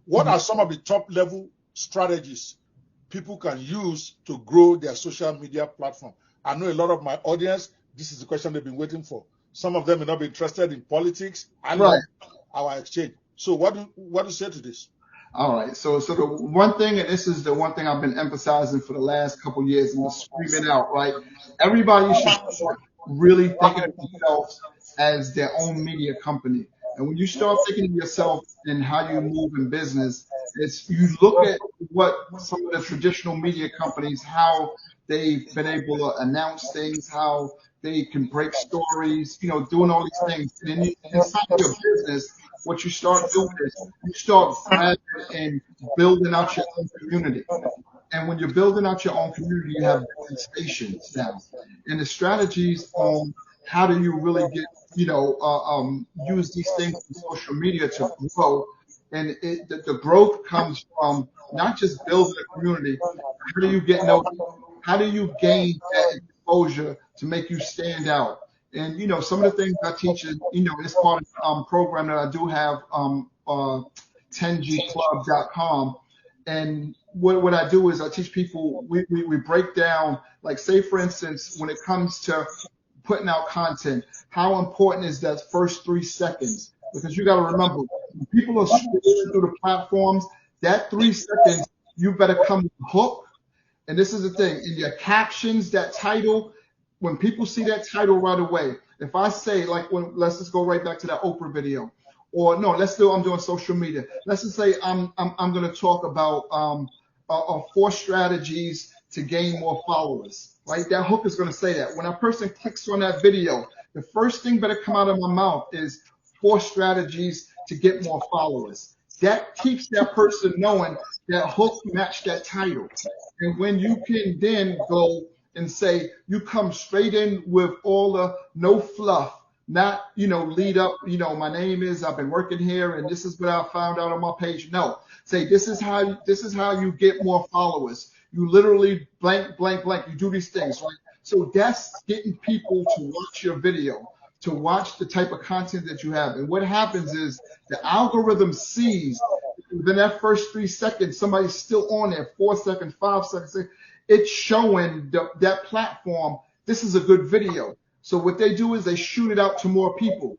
What are some of the top level strategies people can use to grow their social media platform? I know a lot of my audience, this is the question they've been waiting for. Some of them may not be interested in politics. I love our exchange. So what do you say to this? All right. So the one thing, and this is the one thing I've been emphasizing for the last couple of years, and I'm screaming out, right? Everybody should start really thinking of themselves as their own media company. And when you start thinking of yourself and how you move in business, it's you look at what some of the traditional media companies, how they've been able to announce things, how they can break stories, doing all these things. And then inside your business, what you start doing is you start grabbing and building out your own community. And when you're building out your own community, you have different stations now. And the strategies on how do you really get, use these things in social media to grow. And the growth comes from not just building a community. How do you get noticed? How do you gain that exposure to make you stand out? And, some of the things I teach is, it's part of the program that I do have, 10gclub.com. And what I do is I teach people, we break down, like say, for instance, when it comes to putting out content, how important is that first 3 seconds? Because you got to remember, when people are scrolling through the platforms, that 3 seconds, you better come with a hook. And this is the thing, in your captions, that title, when people see that title right away, if I say, let's just go right back to that Oprah video, or no, I'm doing social media. Let's just say I'm going to talk about 4 strategies to gain more followers, right? That hook is going to say that. When a person clicks on that video, the first thing better come out of my mouth is 4 strategies to get more followers. That keeps that person knowing that hook matched that title. And when you can then go and say, you come straight in with all the no fluff, not, lead up, my name is, I've been working here and this is what I found out on my page. No, say, this is how you get more followers. You literally blank, you do these things, right? So that's getting people to watch your video, to watch the type of content that you have. And what happens is the algorithm sees within that first 3 seconds, somebody's still on there, 4 seconds, 5 seconds, it's showing that platform, this is a good video. So what they do is they shoot it out to more people.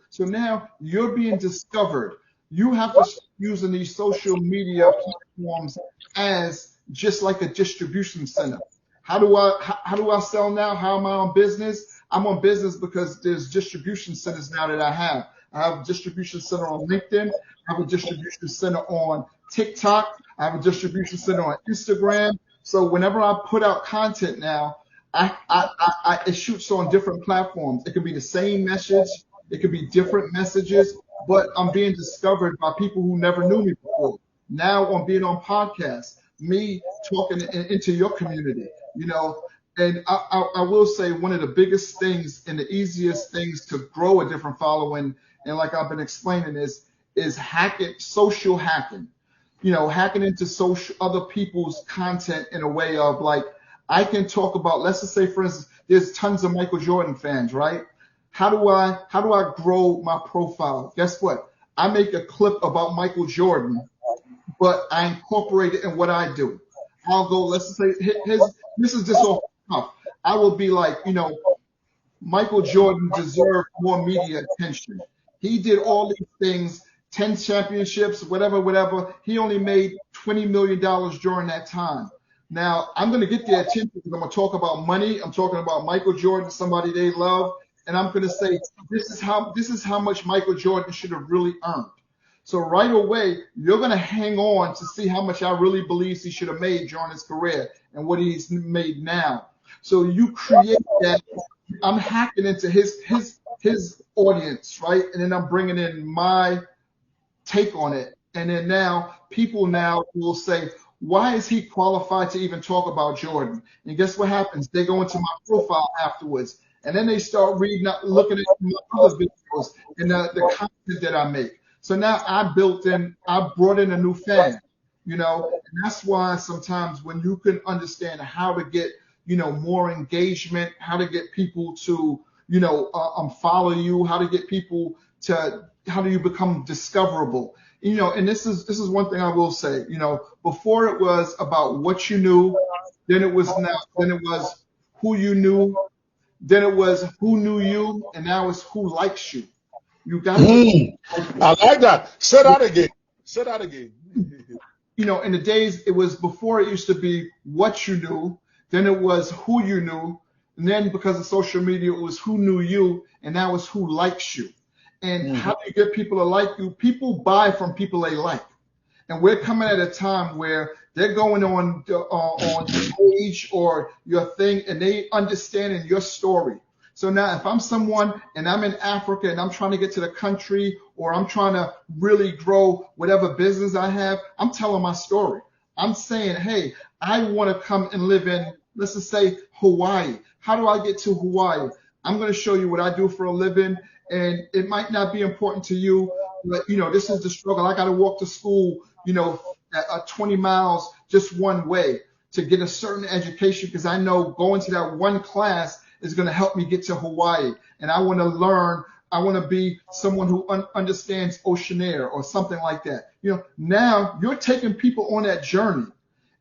So now you're being discovered. You have to start using these social media platforms as just like a distribution center. How do I sell now? How am I on business? I'm on business because there's distribution centers now that I have. I have a distribution center on LinkedIn. I have a distribution center on TikTok. I have a distribution center on Instagram. So whenever I put out content now, it shoots on different platforms. It could be the same message. It could be different messages, but I'm being discovered by people who never knew me before. Now I'm being on podcasts, me talking into your community, And I will say one of the biggest things and the easiest things to grow a different following, and like I've been explaining, is social hacking. Hacking into other people's content in a way of like, I can talk about, let's just say, for instance, there's tons of Michael Jordan fans, right? How do I grow my profile? Guess what? I make a clip about Michael Jordan, but I incorporate it in what I do. I'll go, let's just say, this is just off the cuff. I will be like, Michael Jordan deserved more media attention. He did all these things, 10 championships, whatever. He only made $20 million during that time. Now, I'm going to get their attention because I'm going to talk about money. I'm talking about Michael Jordan, somebody they love. And I'm going to say, this is how much Michael Jordan should have really earned. So right away, you're going to hang on to see how much I really believe he should have made during his career and what he's made now. So you create that. I'm hacking into his audience, right? And then I'm bringing in my take on it. And then now people will say, why is he qualified to even talk about Jordan? And guess what happens? They go into my profile afterwards, and then they start looking at my other videos and the content that I make. So now I brought in a new fan, and that's why sometimes when you can understand how to get, more engagement, how to get people to, follow you, how to get people to, how do you become discoverable? And this is one thing I will say. Before it was about what you knew, then it was who you knew, then it was who knew you, and now it's who likes you. You got to I like that. Say that again. Say that again. In the days, it was before it used to be what you knew, then it was who you knew, and then because of social media, it was who knew you, and now it's who likes you. And how do you get people to like you? People buy from people they like. And we're coming at a time where they're going on your page or your thing, and they understanding your story. So now if I'm someone and I'm in Africa and I'm trying to get to the country, or I'm trying to really grow whatever business I have, I'm telling my story. I'm saying, hey, I want to come and live in, let's just say, Hawaii. How do I get to Hawaii? I'm going to show you what I do for a living. And it might not be important to you, but, this is the struggle. I got to walk to school, 20 miles just one way to get a certain education, because I know going to that one class is going to help me get to Hawaii. And I want to learn. I want to be someone who understands ocean air or something like that. Now you're taking people on that journey.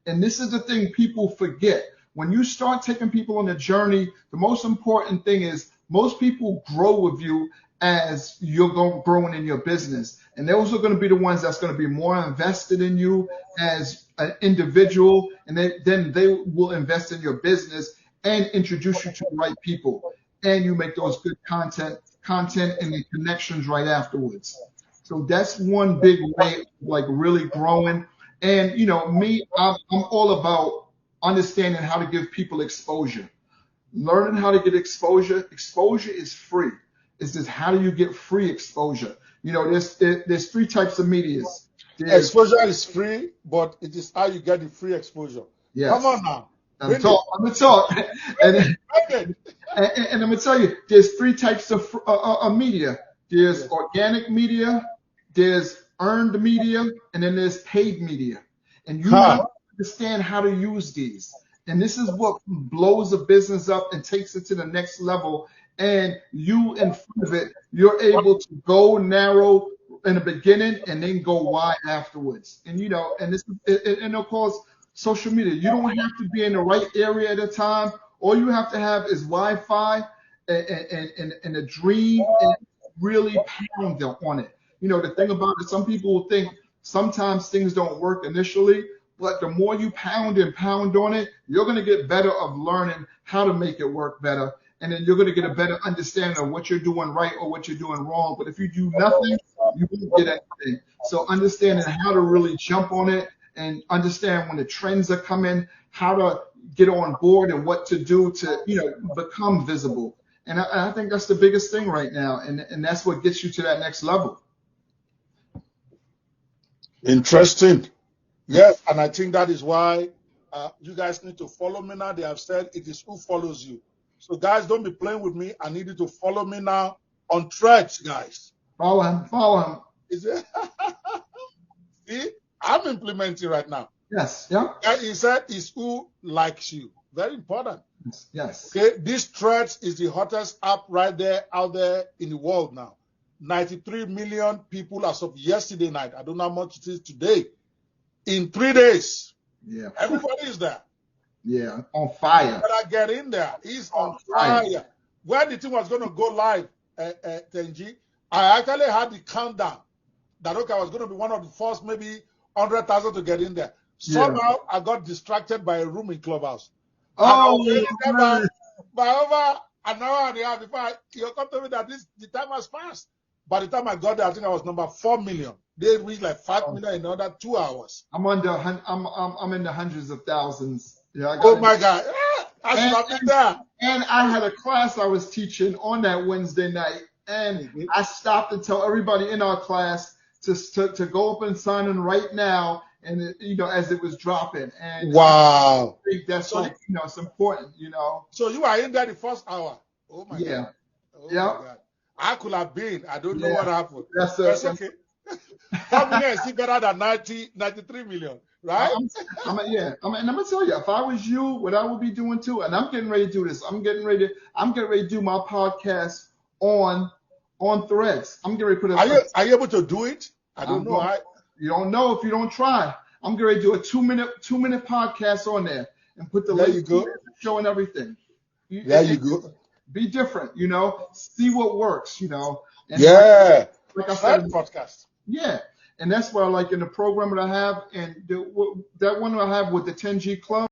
And this is the thing people forget. When you start taking people on the journey, the most important thing is most people grow with you as you're growing in your business. And those are going to be the ones that's going to be more invested in you as an individual. And then they will invest in your business and introduce you to the right people. And you make those good content and the connections right afterwards. So that's one big way of like really growing. And, me, I'm all about understanding how to give people exposure. Learning how to get exposure. Exposure is free. It's just how do you get free exposure? There's three types of medias. Exposure is free, but it is how you get the free exposure. Yes. Come on now. I'm gonna talk. And I'm gonna tell you, there's three types of media. There's organic media, there's earned media, and then there's paid media. And you have to understand how to use these. And this is what blows a business up and takes it to the next level. And you, in front of it, you're able to go narrow in the beginning and then go wide afterwards. And and of course, social media. You don't have to be in the right area at a time. All you have to have is Wi-Fi and a dream, and really pound on it. The thing about it, some people will think sometimes things don't work initially, but the more you pound on it, you're going to get better of learning how to make it work better. And then you're going to get a better understanding of what you're doing right or what you're doing wrong. But if you do nothing, you won't get anything. So understanding how to really jump on it and understand when the trends are coming, how to get on board and what to do to, become visible. And I think that's the biggest thing right now. And that's what gets you to that next level. Interesting. Yes. And I think that is why you guys need to follow me now. They have said it is who follows you. So guys, don't be playing with me. I need you to follow me now on Threads, guys. Follow him. Is it? See, I'm implementing right now. Yes. Yeah. And he said it's who likes you. Very important. Yes. Okay. This Threads is the hottest app right there out there in the world now. 93 million people as of yesterday night. I don't know how much it is today. In 3 days. Yeah. Everybody is there. Yeah, on fire. But I get in there. He's on fire. When the thing was going to go live, Tenji, I actually had the countdown that, okay, I was going to be one of the first, maybe 100,000 to get in there. Somehow I got distracted by a room in Clubhouse. Oh, by over an hour and a half before you come to me that the time has passed. By the time I got there, I think I was number 4 million. They reached like 5 million in another 2 hours. I'm in the hundreds of thousands. Yeah, my God. I should have been there. And I had a class I was teaching on that Wednesday night. And I stopped to tell everybody in our class to go up and sign in right now. And, as it was dropping. And wow. I think that's it's important, So you are in there the first hour. Oh, my God. Oh, my God. I could have been. I don't know what happened. That's okay. 4 million is still better than 93 million, right? I'm gonna tell you, if I was you, what I would be doing too, and I'm getting ready to do this. I'm getting ready to do my podcast on Threads. I'm getting ready to put it. Are you able to do it? I don't know. You don't know if you don't try. I'm going to do a two minute podcast on there and put the link to the show and everything. There you go. Be different, you know, see what works, you know. And like I said, podcast. Yeah. And that's what I like in the program that I have. And that one I have with the 10G Club.